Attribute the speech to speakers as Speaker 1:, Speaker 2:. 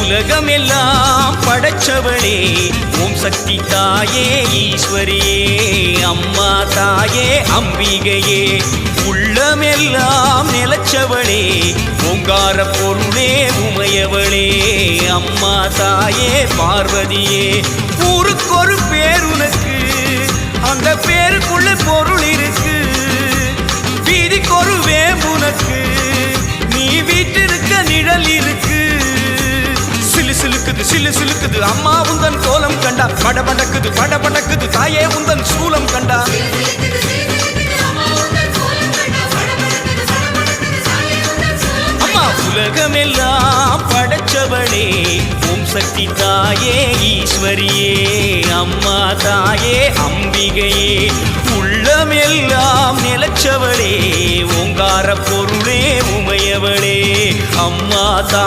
Speaker 1: உலகமெல்லாம் படைச்சவளே ஓம் சக்தி தாயே ஈஸ்வரியே அம்மா தாயே அம்பிகையே உள்ளமெல்லாம் நிலச்சவளே ஓங்கார பொருளே உமையவளே அம்மா தாயே பார்வதியே ஊருக்கொரு பேர் உனக்கு அந்த பேருக்குள்ள பொருள் இருக்கு வீதிக்கொரு வேம்புனக்கு நீ வீட்டிருக்க நிழல் இருக்கு சிலு சிலுக்குது சிலு சிலுக்குது அம்மா உந்தன் கோலம் கண்டா படபடக்குது படபடக்குது தாயே உந்தன் சூலம் கண்டா அம்மா உலகமெல்லாம் படைச்சவளே ஓம் சக்தி தாயே ஈஸ்வரியே அம்மா தாயே அம்பிகையே உள்ளமெல்லாம் நிலச்சவளே ஓங்கார பொருளே உமையவளே அம்மா தா